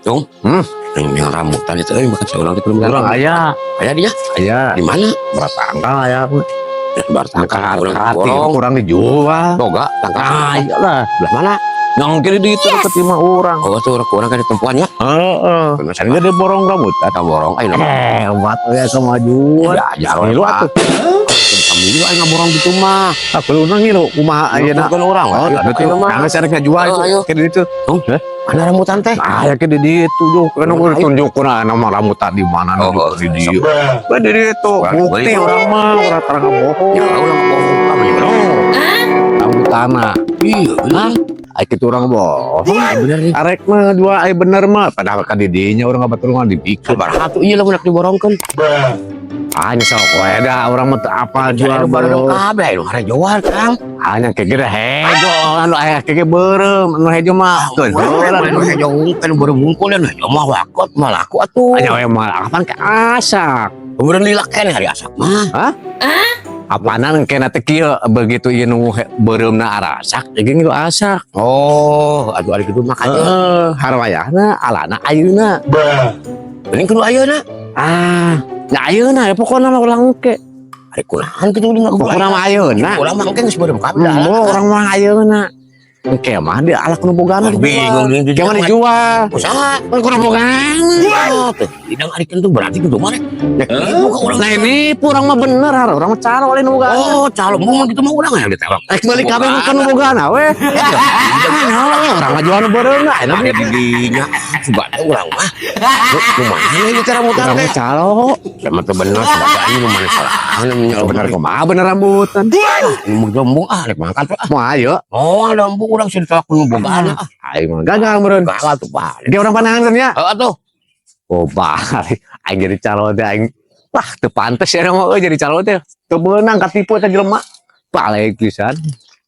Cung, yang rambutan itu makan seorang itu Orang ayah, ayah dia ayah di mana? bertangka ayah. Bertangkar orang Hati borong. kurang dijual. Boga tangkar. Ah, iyalah. Belah mana? Yang kiri di itu dekat lima orang. Oh, tuh orang kan tumpuannya. Heeh. Ini dia borong rambut. Ada borong, ayo nama. Hebat ya kemajuan. Ya, jarang Ngilu Pak. atuh. Kami juga ayo borong gitu mah. Aku lu ngilu kumaha ayeuna. Bukan orang. Oh, ayo, ada tuh. ayo, mah. Kang sareng ngajual Ayo, ayo. itu. Kiri itu. Mana rambutan teh? Ah, ya kiri di itu tuh. Kan udah tunjukin nama rambutan di mana Oh, di dia. Di itu. Bukti orang mah orang terang bohong. Ya, ulah bohong kami borong. Rambutan. Iya, benar. Ai kitu orang bohong. Benar nih. Arek mah dua ai bener mah padahal kan didinya orang nggak betul nggak dipikir. Sabar satu iya lah nak diborongkan. Hanya sok wae dah orang mah teu apa jual Jual baru borong. kabeh anu hari jual Kang. Hanya kayak gitu hejo anu aya kayak berem anu hejo mah tuh. Anu jauh kan baru bungkul dan mah wakot mah laku atuh. Hanya wae mah kapan ke asak. Kemudian dilaken hari asak mah. Apanan kena teh kieu begitu ieu nu bereumna arasak jeung nu asak. Oh, aduh ari kitu makanya. Heeh, harwayahna alana ayeuna. Ini kudu ayeuna. Nya ayeuna ya pokona mah ulang ke. Ari kunahan kitu di Pokona mah ayeuna. Ulah mah engke geus beureum kabeh. Orang mah ayeuna. Engke mah dia alak nu bogana Bingung ini Gimana dijual? usaha. Kurang bogana. Tidak ari kitu berarti kitu mah. Ya kitu ka urang. Nah ini orang mah bener, orang mah calo oleh nu bogana. Oh, calon mah gitu mah urang yang ditewak. Balik kabeh bukan nu bogana we. Orang mah jual nu bereumna. Enak dia didinya. Juga ada urang mah. Kumaha ini cara mutar Orang teh? mah calo. Sama teu bener sebagai ini mana salah. Bener kumaha bener rambutan. Mau jombong rek mangkat ah. Mau ayo. Oh, ada embung urang sih ditolak nu bogaan ah. Ayo mah gagal meureun. Gagal tuh Pak. Dia orang panangan nya. Heeh tuh. Oh, balik. Aing jadi calo teh aing. Wah, teu pantes ya mah jadi calo teh. Teu beunang katipu teh jelema. Balik pisan.